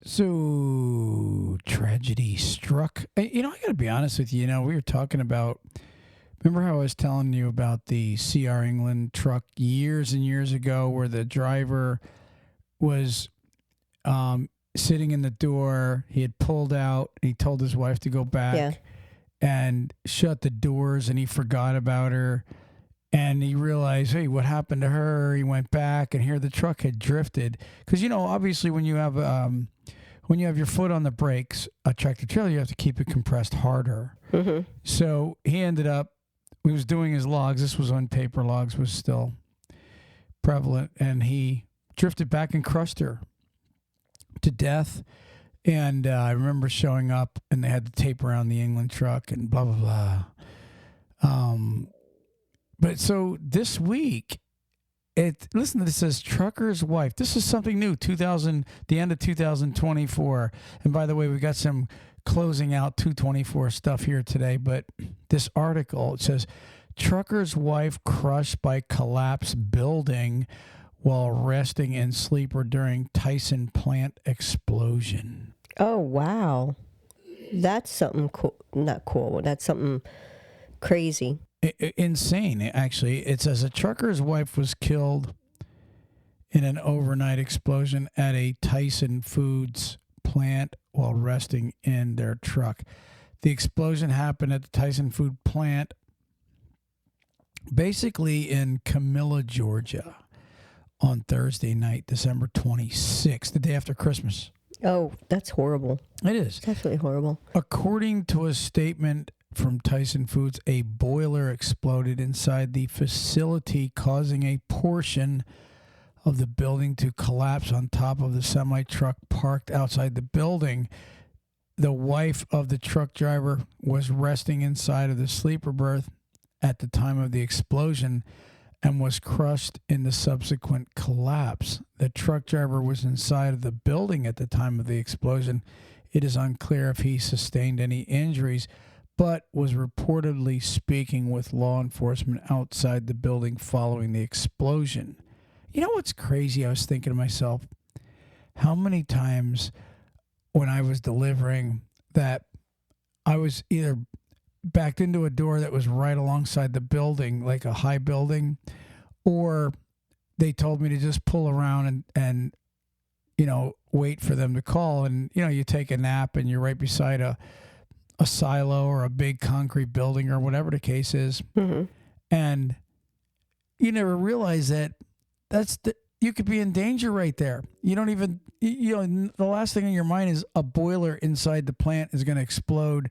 So tragedy struck. I got to be honest with you. We were talking about. Remember how I was telling you about the CR England truck years and years ago, where the driver was sitting in the door. He had pulled out. And he told his wife to go Yeah. back and shut the doors, and he forgot about her. And he realized, hey, what happened to her? He went back, and here the truck had drifted. Because obviously, when you have your foot on the brakes, a tractor trailer, you have to keep it compressed harder. Mm-hmm. So he ended up, he was doing his logs. This was when paper logs was still prevalent, and he drifted back and crushed her to death. And I remember showing up, and they had the tape around the England truck, and blah blah blah. But so this week, listen to this. It says trucker's wife. This is something new. The end of 2024. And by the way, we got some closing out 224 stuff here today. But this article, it says trucker's wife crushed by collapse building while resting in sleeper during Tyson plant explosion. Oh, wow. That's something cool. Not cool. That's something crazy. Insane, actually. It says a trucker's wife was killed in an overnight explosion at a Tyson Foods plant while resting in their truck. The explosion happened at the Tyson Food plant, basically in Camilla, Georgia, on Thursday night, December 26th, the day after Christmas. Oh, that's horrible. It is. It's absolutely horrible. According to a statement from Tyson Foods, a boiler exploded inside the facility, causing a portion of the building to collapse on top of the semi-truck parked outside the building. The wife of the truck driver was resting inside of the sleeper berth at the time of the explosion and was crushed in the subsequent collapse. The truck driver was inside of the building at the time of the explosion. It is unclear if he sustained any injuries, but was reportedly speaking with law enforcement outside the building following the explosion. You know what's crazy? I was thinking to myself, how many times when I was delivering that I was either backed into a door that was right alongside the building, like a high building, or they told me to just pull around and wait for them to call. And, you take a nap and you're right beside a silo or a big concrete building or whatever the case is. Mm-hmm. And you never realize that you could be in danger right there. You don't even, the last thing on your mind is a boiler inside the plant is going to explode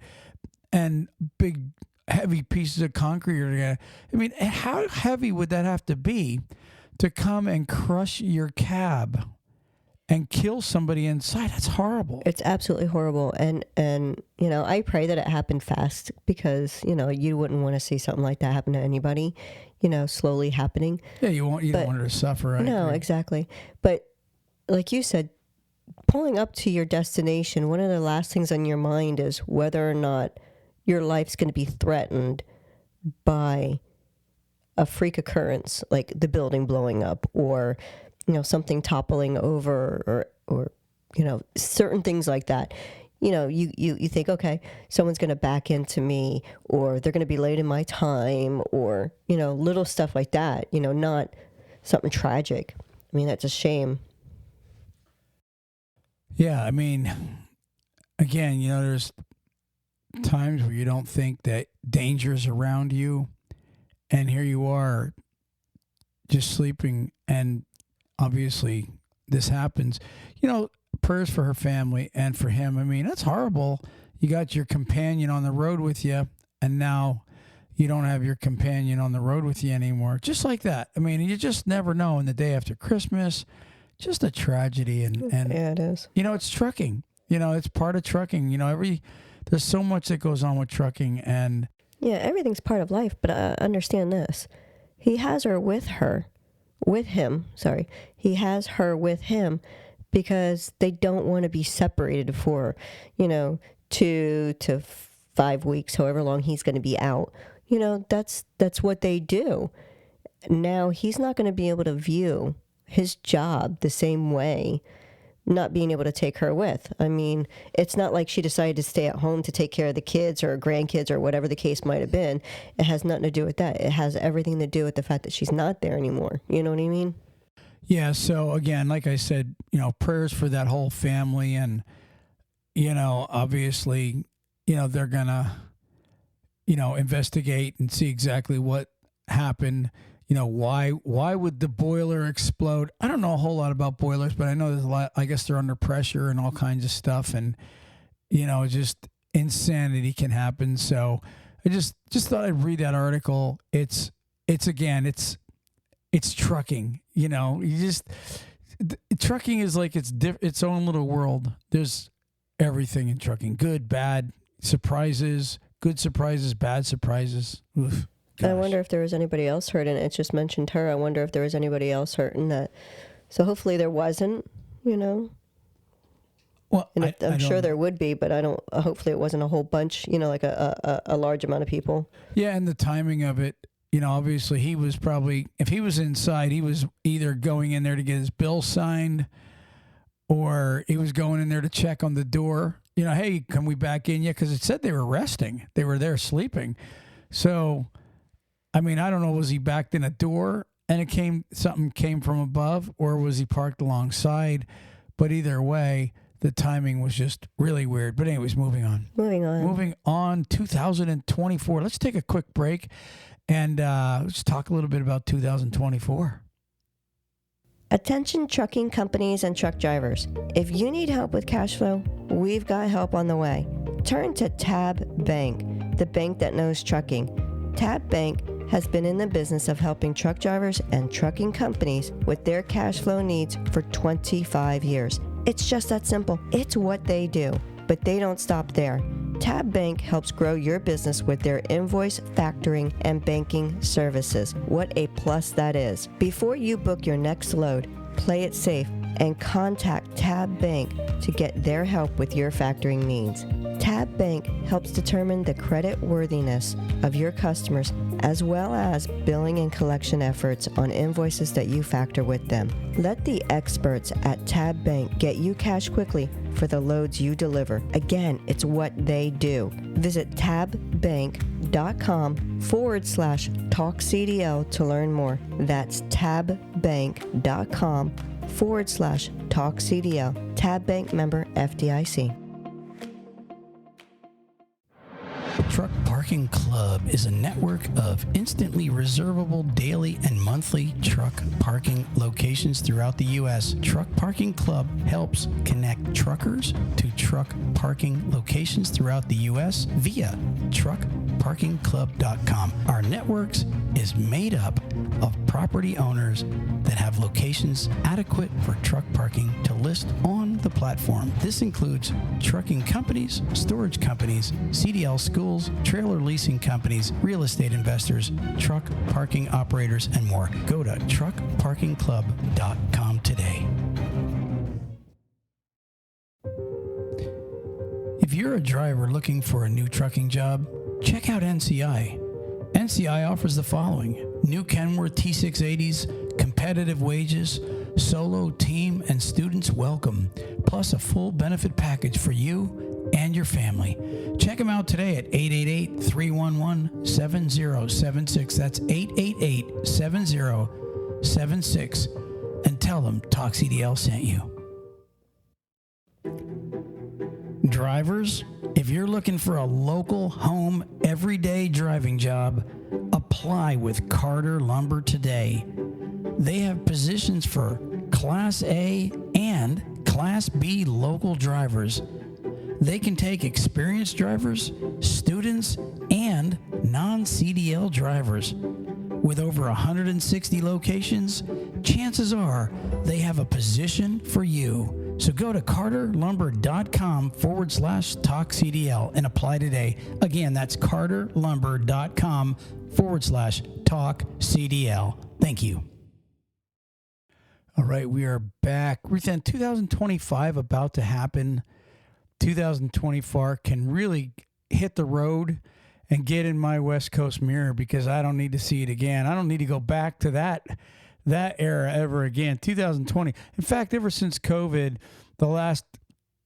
and big heavy pieces of concrete are going to, I mean, how heavy would that have to be to come and crush your cab and kill somebody inside? That's horrible. It's absolutely horrible. And I pray that it happened fast because, you wouldn't want to see something like that happen to anybody, slowly happening. Yeah, you don't want her to suffer. No, exactly. But like you said, pulling up to your destination, one of the last things on your mind is whether or not your life's going to be threatened by a freak occurrence, like the building blowing up or something toppling over or certain things like that. You think, okay, someone's going to back into me or they're going to be late in my time or, little stuff like that, not something tragic. I mean, that's a shame. Yeah, I mean, again, there's times where you don't think that danger's around you, and here you are just sleeping, and obviously this happens. Prayers for her family and for him. I mean, that's horrible. You got your companion on the road with you, and now you don't have your companion on the road with you anymore. Just like that. I mean, you just never know. In the day after Christmas, just a tragedy. And yeah, it is. It's trucking. It's part of trucking. There's so much that goes on with trucking, and yeah, everything's part of life. But understand this: he has her with him. Sorry, he has her with him because they don't want to be separated for 2 to 5 weeks, however long he's going to be out. That's what they do. Now he's not going to be able to view his job the same way not being able to take her with. I mean, it's not like she decided to stay at home to take care of the kids or grandkids or whatever the case might have been. It has nothing to do with that. It has everything to do with the fact that she's not there anymore. You know what I mean? Yeah. So again, like I said, prayers for that whole family, and obviously, they're gonna, investigate and see exactly what happened. Why would the boiler explode? I don't know a whole lot about boilers, but I know there's a lot. I guess they're under pressure and all kinds of stuff, and just insanity can happen. So I just thought I'd read that article. It's trucking. Trucking is like its own little world. There's everything in trucking: good, bad, surprises, good surprises, bad surprises. Oof. Gosh. I wonder if there was anybody else hurt in it. It just mentioned her. I wonder if there was anybody else hurt in that. So hopefully there wasn't, Well, and I'm sure there would be, but I don't. Hopefully it wasn't a whole bunch, like a large amount of people. Yeah, and the timing of it, obviously he was probably, if he was inside, he was either going in there to get his bill signed, or he was going in there to check on the door. Hey, can we back in yet? Because it said they were resting. They were there sleeping. So, I mean, I don't know, was he backed in a door and something came from above, or was he parked alongside? But either way, the timing was just really weird. But anyways, moving on. Moving on, 2024. Let's take a quick break and let's talk a little bit about 2024. Attention trucking companies and truck drivers. If you need help with cash flow, we've got help on the way. Turn to Tab Bank, the bank that knows trucking. Tab Bank has been in the business of helping truck drivers and trucking companies with their cash flow needs for 25 years. It's just that simple. It's what they do, but they don't stop there. Tab Bank helps grow your business with their invoice, factoring, and banking services. What a plus that is. Before you book your next load, play it safe and contact Tab Bank to get their help with your factoring needs. Tab Bank helps determine the credit worthiness of your customers, as well as billing and collection efforts on invoices that you factor with them. Let the experts at Tab Bank get you cash quickly for the loads you deliver. Again, it's what they do. Visit tabbank.com/TalkCDL to learn more. That's tabbank.com/TalkCDL. Tab Bank member FDIC. Truck Parking Club is a network of instantly reservable daily and monthly truck parking locations throughout the U.S. Truck Parking Club helps connect truckers to truck parking locations throughout the U.S. via truckparkingclub.com. Our networks is made up of property owners that have locations adequate for truck parking to list on the platform. This includes trucking companies, storage companies, CDL schools, trailer leasing companies, real estate investors, truck parking operators, and more. Go to truckparkingclub.com today. If you're a driver looking for a new trucking job, check out NCI. NCI offers the following: new Kenworth T680s, competitive wages, solo, team, and students welcome, plus a full benefit package for you and your family. Check them out today at 888-311-7076. That's 888-7076. And tell them TalkCDL sent you. Drivers, if you're looking for a local, home, everyday driving job, apply with Carter Lumber today. They have positions for Class A and Class B local drivers. They can take experienced drivers, students, and non-CDL drivers. With over 160 locations, chances are they have a position for you. So go to carterlumber.com/TalkCDL and apply today. Again, that's carterlumber.com/TalkCDL. Thank you. All right, we are back. Ruth Ann, 2025 about to happen. 2024 can really hit the road and get in my West Coast mirror, because I don't need to see it again. I don't need to go back to that era ever again. 2020. In fact, ever since COVID, the last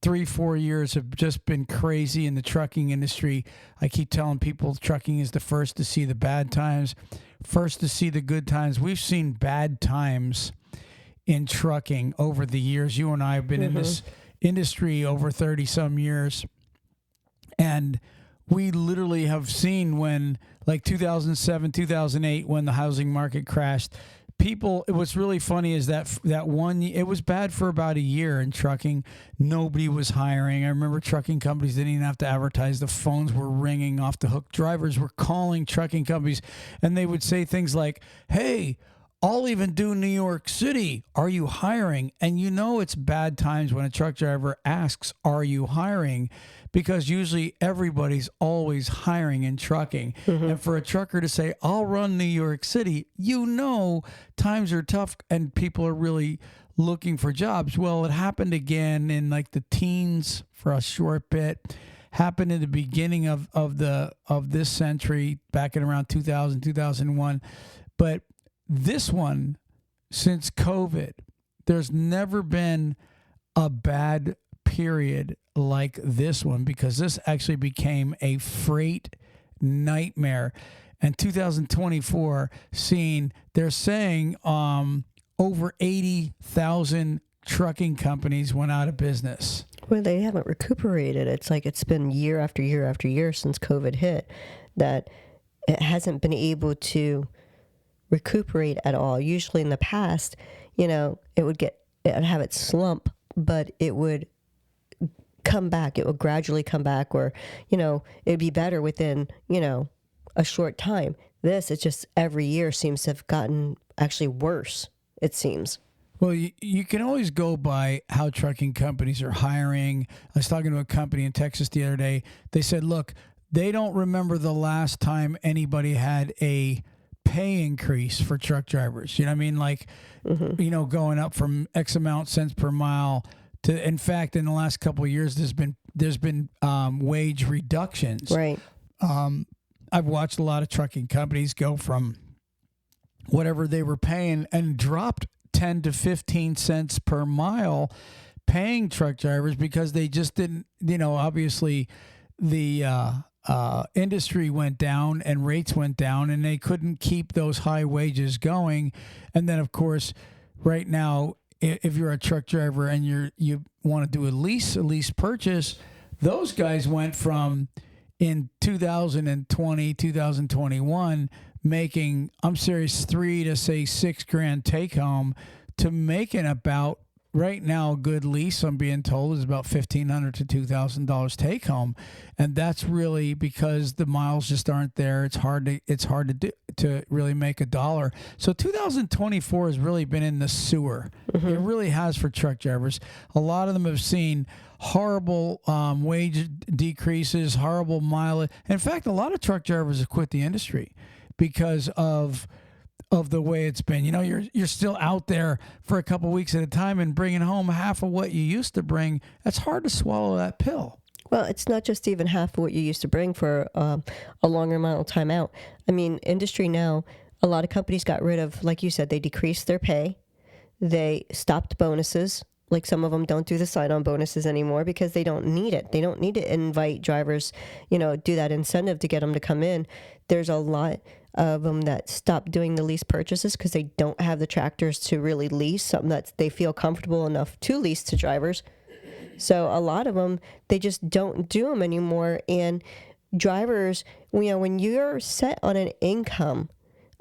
3-4 years have just been crazy in the trucking industry. I keep telling people trucking is the first to see the bad times, first to see the good times. We've seen bad times in trucking over the years. You and I have been in this industry over 30 some years. And we literally have seen when, like 2007, 2008, when the housing market crashed, what's really funny is that it was bad for about a year in trucking. Nobody was hiring. I remember trucking companies didn't even have to advertise. The phones were ringing off the hook. Drivers were calling trucking companies, and they would say things like, hey, I'll even do New York City. Are you hiring? And it's bad times when a truck driver asks, are you hiring? Because usually everybody's always hiring in trucking. And for a trucker to say, I'll run New York City, times are tough and people are really looking for jobs. Well, it happened again in like the teens for a short bit. Happened in the beginning of this century, back in around 2000, 2001. But this one, since COVID, there's never been a bad period like this one, because this actually became a freight nightmare. And 2024, they're saying over 80,000 trucking companies went out of business. Well, they haven't recuperated. It's like it's been year after year after year since COVID hit that it hasn't been able to recuperate at all. Usually in the past, it would have its slump, but it would come back. It would gradually come back, or, it'd be better within, a short time. This, it's just every year seems to have gotten actually worse, it seems. Well, you can always go by how trucking companies are hiring. I was talking to a company in Texas the other day. They said, look, they don't remember the last time anybody had a pay increase for truck drivers. You know what I mean? Like, going up from X amount cents per mile to, in fact, in the last couple of years, there's been wage reductions. Right. I've watched a lot of trucking companies go from whatever they were paying and dropped 10 to 15 cents per mile paying truck drivers, because they just didn't, obviously the industry went down and rates went down, and they couldn't keep those high wages going. And then, of course, right now, if you're a truck driver and you want to do a lease purchase, those guys went from, in 2020, 2021, making, I'm serious, $3,000 to say $6,000 take home, to making about, right now, a good lease, I'm being told, is about $1,500 to $2,000 take home. And that's really because the miles just aren't there. It's hard to really make a dollar. So 2024 has really been in the sewer. It really has for truck drivers. A lot of them have seen horrible wage decreases, horrible mileage. In fact, a lot of truck drivers have quit the industry because of the way it's been. You're still out there for a couple weeks at a time and bringing home half of what you used to bring. That's hard to swallow that pill. Well, it's not just even half of what you used to bring for a longer amount of time out. I mean, industry now, a lot of companies got rid of, like you said, they decreased their pay. They stopped bonuses. Like, some of them don't do the sign-on bonuses anymore because they don't need it. They don't need to invite drivers, do that incentive to get them to come in. There's a lot of them that stop doing the lease purchases because they don't have the tractors to really lease, something that they feel comfortable enough to lease to drivers. So a lot of them, they just don't do them anymore. And drivers, when you're set on an income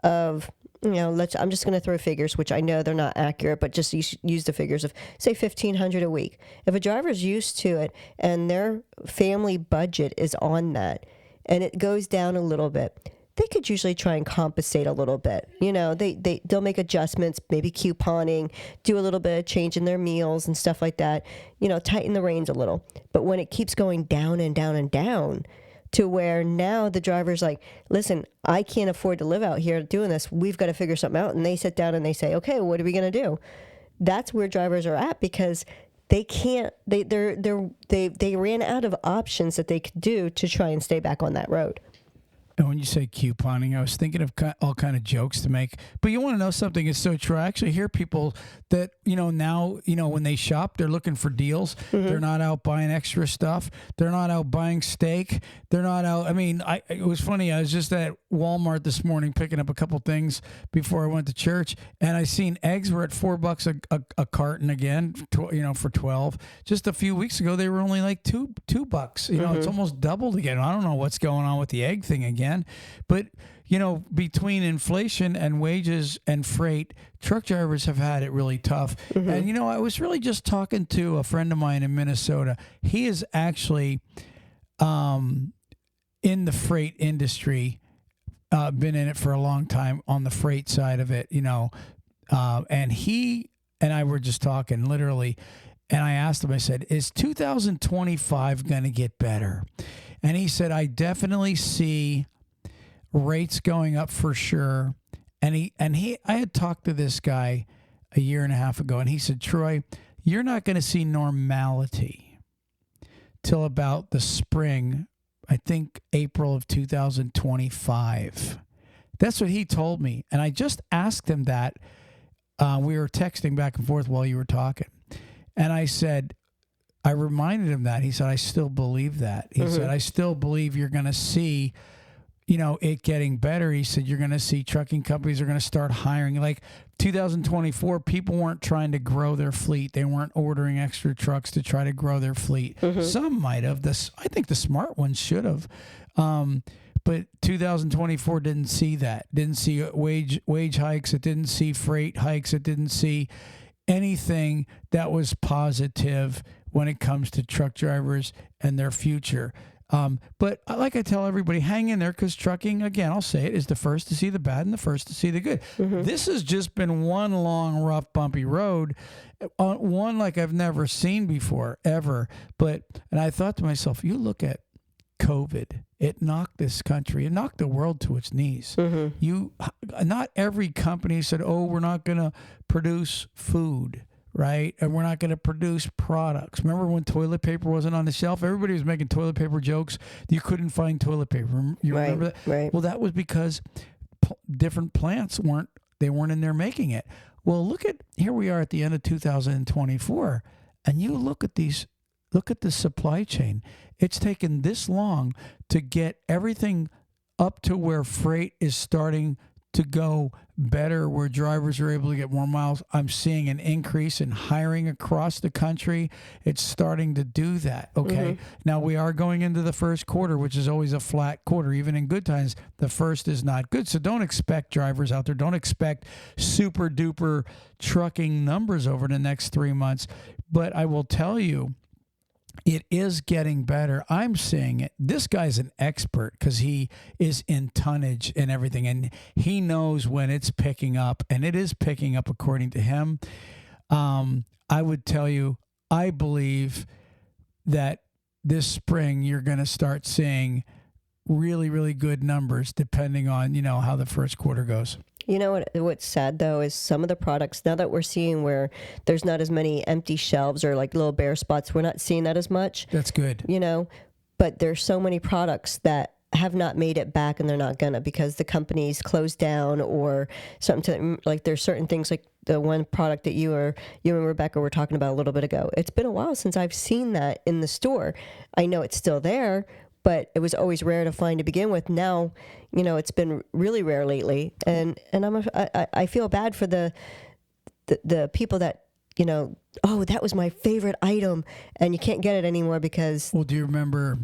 of, I'm just going to throw figures, which I know they're not accurate, but just use the figures of, say, $1,500 a week. If a driver's used to it and their family budget is on that, and it goes down a little bit, they could usually try and compensate a little bit. They'll make adjustments, maybe couponing, do a little bit of change in their meals and stuff like that, tighten the reins a little. But when it keeps going down and down and down, to where now the driver's like, listen, I can't afford to live out here doing this. We've got to figure something out. And they sit down and they say, okay, what are we going to do? That's where drivers are at, because they can't, they ran out of options that they could do to try and stay back on that road. And when you say couponing, I was thinking of all kind of jokes to make. But you want to know something? It's so true. I actually hear people that, now, when they shop, they're looking for deals. They're not out buying extra stuff. They're not out buying steak. They're not out. I mean, it was funny. I was just at Walmart this morning picking up a couple things before I went to church, and I seen eggs were at $4 a carton again, for 12. Just a few weeks ago, they were only like $2. It's almost doubled again. I don't know what's going on with the egg thing again. But, between inflation and wages and freight, truck drivers have had it really tough. And, I was really just talking to a friend of mine in Minnesota. He is actually in the freight industry, been in it for a long time on the freight side of it, and he and I were just talking literally. And I asked him, I said, is 2025 going to get better? And he said, I definitely see rates going up for sure. And I had talked to this guy a year and a half ago, and he said, Troy, you're not going to see normality till about the spring, I think April of 2025. That's what he told me. And I just asked him that. We were texting back and forth while you were talking. And I said, I reminded him that. He said, I still believe that. He said, I still believe you're going to see, it getting better. He said, you're going to see trucking companies are going to start hiring. Like 2024, people weren't trying to grow their fleet. They weren't ordering extra trucks to try to grow their fleet. Some might have. I think the smart ones should have. But 2024 didn't see that. Didn't see wage hikes. It didn't see freight hikes. It didn't see anything that was positive when it comes to truck drivers and their future. But like I tell everybody, hang in there, because trucking, again, I'll say it, is the first to see the bad and the first to see the good. This has just been one long, rough, bumpy road, one like I've never seen before, ever. And I thought to myself, you look at COVID, it knocked this country, it knocked the world to its knees. Not every company said, oh, we're not going to produce food, right? And we're not going to produce products. Remember when toilet paper wasn't on the shelf? Everybody was making toilet paper jokes. You couldn't find toilet paper. You remember that? Right. Well, that was because different plants weren't in there making it. Well, here we are at the end of 2024, and you look at the supply chain. It's taken this long to get everything up to where freight is starting to go better, where drivers are able to get more miles. I'm seeing an increase in hiring across the country. It's starting to do that. Okay. Now we are going into the first quarter, which is always a flat quarter. Even in good times, the first is not good. So don't expect, drivers out there, don't expect super duper trucking numbers over the next 3 months. But I will tell you, it is getting better. I'm seeing it. This guy's an expert because he is in tonnage and everything, and he knows when it's picking up, and it is picking up according to him. I would tell you, I believe that this spring you're going to start seeing really, really good numbers depending on, how the first quarter goes. You know what's sad, though, is some of the products, now that we're seeing where there's not as many empty shelves or like little bare spots, we're not seeing that as much. That's good. But there's so many products that have not made it back, and they're not gonna, because the company's closed down or something. Like there's certain things, like the one product that you and Rebecca were talking about a little bit ago. It's been a while since I've seen that in the store. I know it's still there, but it was always rare to find to begin with. Now, it's been really rare lately, and I feel bad for the people that, oh, that was my favorite item, and you can't get it anymore because. Well, do you remember?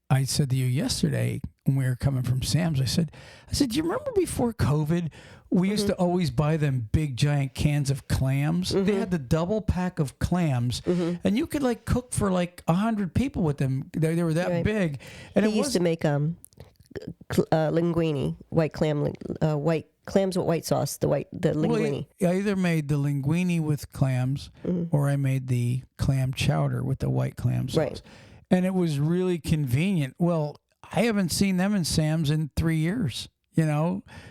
I said to you yesterday when we were coming from Sam's, I said, do you remember before COVID, we used to always buy them big giant cans of clams? They had the double pack of clams, and you could like cook for like 100 people with them. They were that big. And he used to make linguine, white clams with white sauce, the linguine. Well, I either made the linguine with clams, or I made the clam chowder with the white clam sauce. Right. And it was really convenient. Well, I haven't seen them in Sam's in 3 years,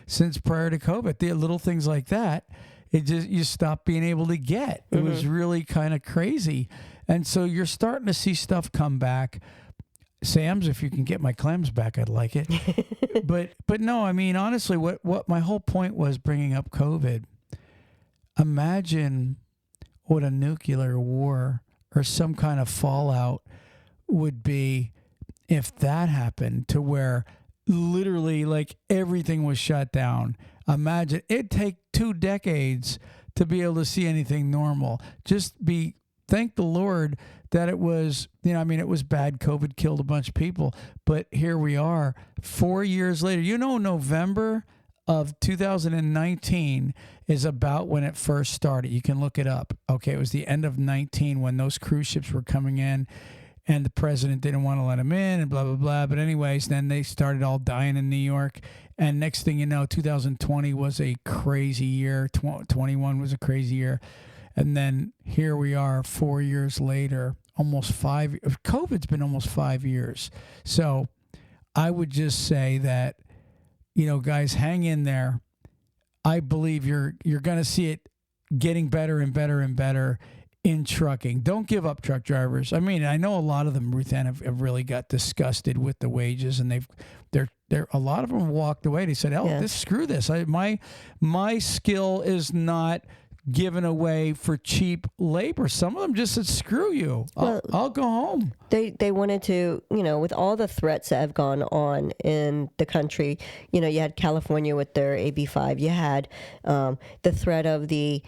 since prior to COVID. The little things like that, you stop being able to get. It was really kind of crazy. And so you're starting to see stuff come back. Sam's, if you can get my Clems back, I'd like it. but no, I mean, honestly, what my whole point was bringing up COVID. Imagine what a nuclear war or some kind of fallout would be if that happened, to where literally like everything was shut down. Imagine it'd take 2 decades to be able to see anything normal. Thank the Lord that it was, it was bad. COVID killed a bunch of people, but here we are 4 years later. November of 2019 is about when it first started. You can look it up. Okay, it was the end of 19 when those cruise ships were coming in, and the president didn't want to let them in, and blah, blah, blah. But anyways, then they started all dying in New York. And next thing you know, 2020 was a crazy year. 21 was a crazy year. And then here we are 4 years later, almost 5. COVID's been almost 5 years. So I would just say that, guys, hang in there. I believe you're going to see it getting better and better and better in trucking. Don't give up, truck drivers. I mean, I know a lot of them, Ruth Ann, have really got disgusted with the wages, and they're a lot of them walked away. They said, screw this. My skill is not given away for cheap labor. Some of them just said, screw you. I'll go home. They wanted to, with all the threats that have gone on in the country, you had California with their AB5. You had the threat of the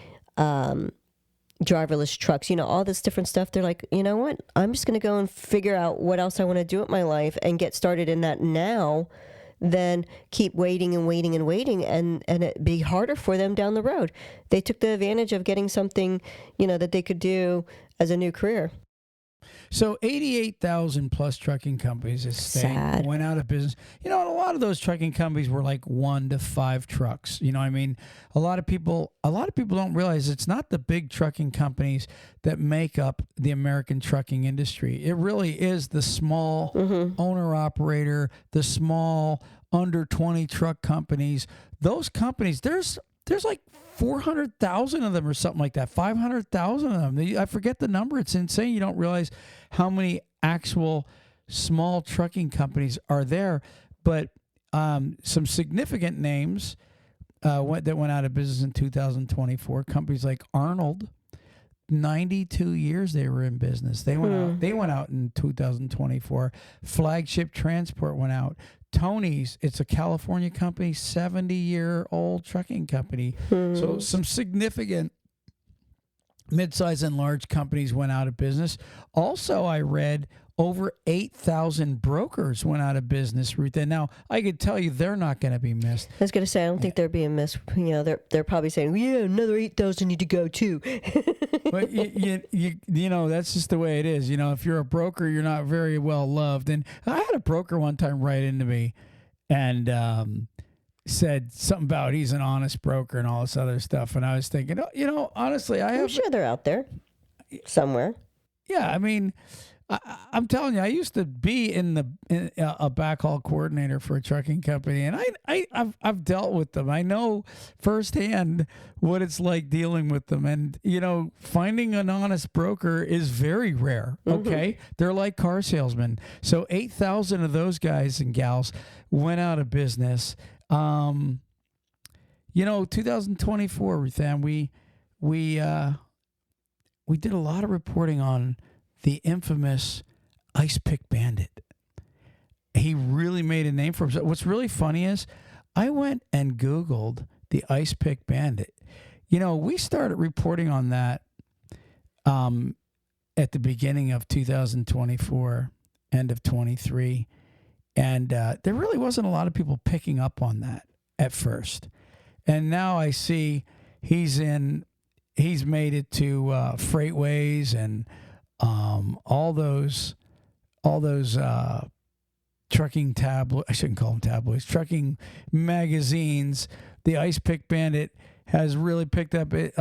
driverless trucks, all this different stuff. They're like, you know what? I'm just going to go and figure out what else I want to do with my life and get started in that now, than keep waiting and waiting and waiting, and it be harder for them down the road. They took the advantage of getting something, that they could do as a new career. So 88,000 plus trucking companies went out of business. And a lot of those trucking companies were like 1 to 5 trucks. A lot of people don't realize it's not the big trucking companies that make up the American trucking industry. It really is the small owner operator, the small under 20 truck companies. Those companies, there's like 400,000 of them or something like that, 500,000 of them. I forget the number. It's insane. You don't realize how many actual small trucking companies are there. But some significant names that went out of business in 2024, companies like Arnold, 92 years they were in business. They went out in 2024. Flagship Transport went out. Tony's, it's a California company, 70-year-old trucking company. So some significant mid-size and large companies went out of business. Also, I read over 8,000 brokers went out of business, Ruth. And now I could tell you they're not going to be missed. I was going to say, I don't think they're being missed. They're probably saying, well, yeah, another 8,000 need to go too. But that's just the way it is. If you're a broker, you're not very well loved. And I had a broker one time write into me and said something about he's an honest broker and all this other stuff. And I was thinking, honestly, I'm sure they're out there somewhere. Yeah, I mean, I'm telling you, I used to be a backhaul coordinator for a trucking company, and I've dealt with them. I know firsthand what it's like dealing with them, and finding an honest broker is very rare. Okay, they're like car salesmen. So 8,000 of those guys and gals went out of business. 2024, Ruthann, we did a lot of reporting on the infamous Ice Pick Bandit. He really made a name for himself. What's really funny is I went and Googled the Ice Pick Bandit. We started reporting on that at the beginning of 2024, end of 23. And there really wasn't a lot of people picking up on that at first. And now I see he's made it to Freightways and all those trucking I shouldn't call them tabloids, trucking magazines. The Ice Pick Bandit has really picked up. It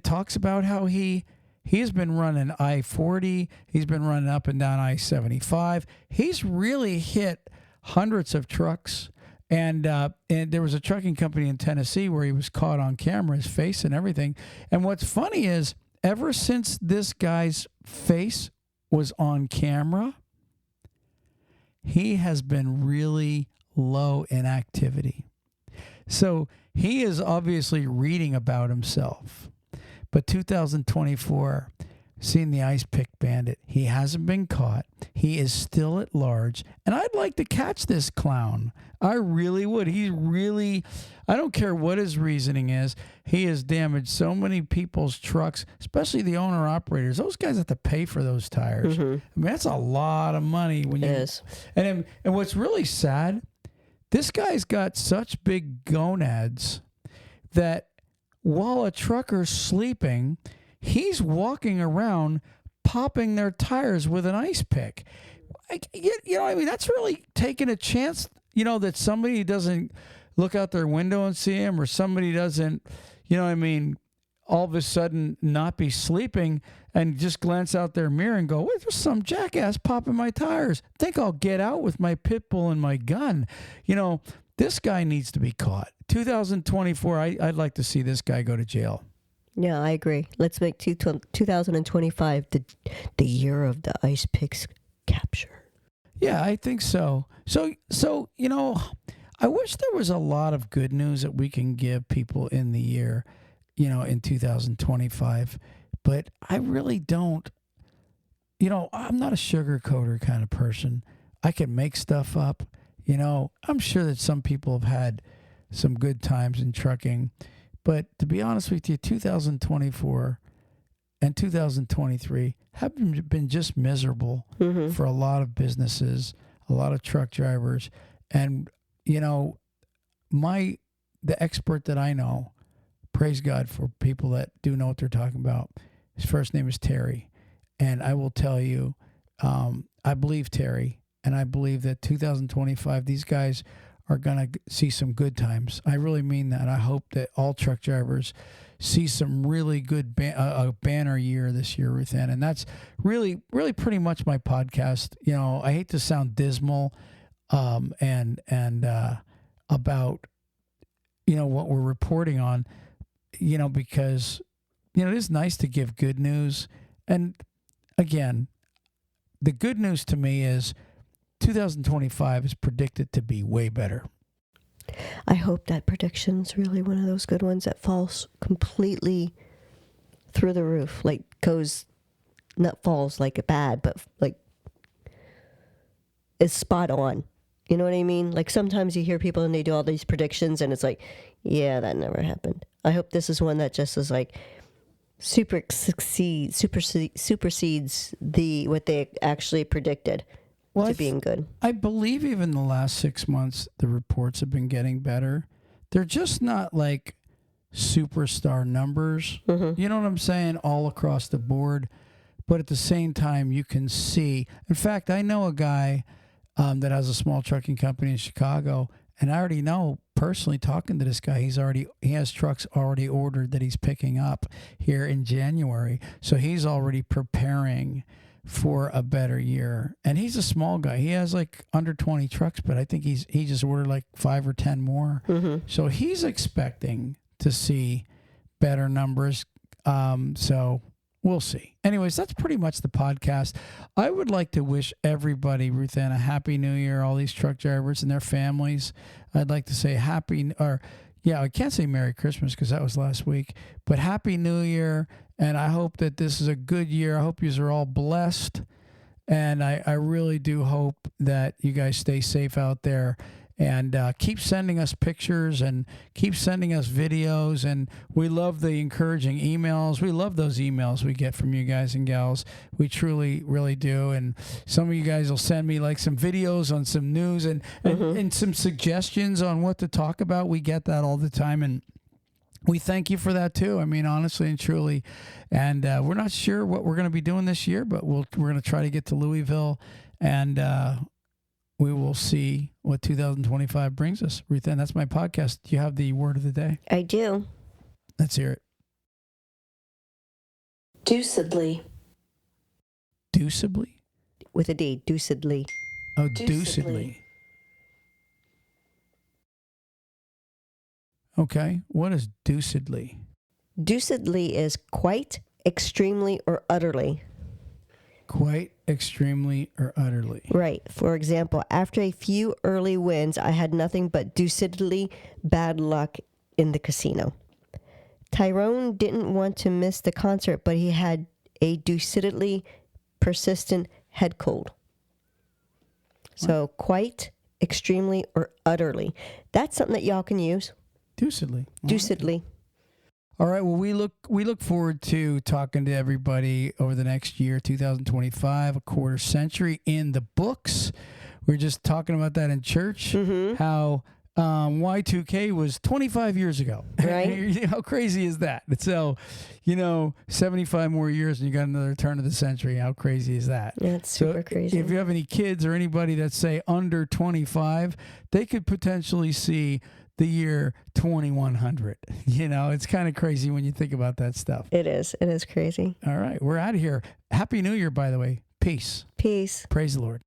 talks about how he has been running I-40. He's been running up and down I-75. He's really hit hundreds of trucks. And there was a trucking company in Tennessee where he was caught on camera, his face and everything. And what's funny is, ever since this guy's face was on camera, he has been really low in activity. So he is obviously reading about himself. But 2024, seeing the ice pick bandit, he hasn't been caught. He is still at large. And I'd like to catch this clown. I really would. He's really, I don't care what his reasoning is. He has damaged so many people's trucks, especially the owner operators. Those guys have to pay for those tires. I mean, that's a lot of money when It you is. And what's really sad, this guy's got such big gonads that while a trucker's sleeping, he's walking around popping their tires with an ice pick. You know, I mean, that's really taking a chance, that somebody doesn't look out their window and see him, or somebody doesn't, all of a sudden not be sleeping and just glance out their mirror and go, "Wait, there's some jackass popping my tires. Think I'll get out with my pit bull and my gun." This guy needs to be caught. 2024, I'd like to see this guy go to jail. Yeah, I agree. Let's make 2025 the year of the ice picks capture. Yeah, I think so. So I wish there was a lot of good news that we can give people in the year, in 2025. But I really don't. I'm not a sugarcoater kind of person. I can make stuff up. I'm sure that some people have had some good times in trucking. But to be honest with you, 2024 and 2023 have been just miserable for a lot of businesses, a lot of truck drivers. And, the expert that I know, praise God for people that do know what they're talking about, his first name is Terry. And I will tell you, I believe Terry, and I believe that 2025, these guys are going to see some good times. I really mean that. I hope that all truck drivers see some really good banner year this year, Ruth Ann. And that's really, really pretty much my podcast. I hate to sound dismal and about, what we're reporting on, because, it is nice to give good news. And again, the good news to me is 2025 is predicted to be way better. I hope that prediction's really one of those good ones that falls completely through the roof. Like not falls like a bad, but like is spot on. You know what I mean? Like sometimes you hear people and they do all these predictions and it's like, yeah, that never happened. I hope this is one that just is like supersedes what they actually predicted. Well, being good. I believe even the last 6 months, the reports have been getting better. They're just not like superstar numbers. You know what I'm saying? All across the board. But at the same time, you can see. In fact, I know a guy that has a small trucking company in Chicago, and I already know personally talking to this guy, he has trucks already ordered that he's picking up here in January. So he's already preparing for a better year. And he's a small guy. He has like under 20 trucks, but I think he just ordered like 5 or 10 more. So he's expecting to see better numbers. So we'll see. Anyways, that's pretty much the podcast. I would like to wish everybody, Ruth Ann, a happy new year, all these truck drivers and their families. I'd like to say I can't say Merry Christmas because that was last week, but Happy New Year. And I hope that this is a good year. I hope you are all blessed. And I really do hope that you guys stay safe out there and keep sending us pictures and keep sending us videos. And we love the encouraging emails. We love those emails we get from you guys and gals. We truly, really do. And some of you guys will send me like some videos on some news and some suggestions on what to talk about. We get that all the time. And we thank you for that too. I mean, honestly and truly. And we're not sure what we're going to be doing this year, but we're going to try to get to Louisville, and we will see what 2025 brings us. Ruth Ann, that's my podcast. Do you have the word of the day? I do. Let's hear it. Deucedly. Deucedly? With a D. Deucedly. Oh, deucedly. Okay. What is deucedly? Deucedly is quite, extremely, or utterly. Quite, extremely, or utterly. Right. For example, after a few early wins, I had nothing but deucedly bad luck in the casino. Tyrone didn't want to miss the concert, but he had a deucedly persistent head cold. So quite, extremely, or utterly. That's something that y'all can use. Deucedly. Deucedly. All right. Well, we look forward to talking to everybody over the next year, 2025, a quarter century in the books. We were just talking about that in church, how Y2K was 25 years ago. Right. How crazy is that? So, 75 more years and you got another turn of the century. How crazy is that? That's super crazy. If you have any kids or anybody that say under 25, they could potentially see the year 2100. It's kind of crazy when you think about that stuff. It is. It is crazy. All right. We're out of here. Happy New Year, by the way. Peace. Peace. Praise the Lord.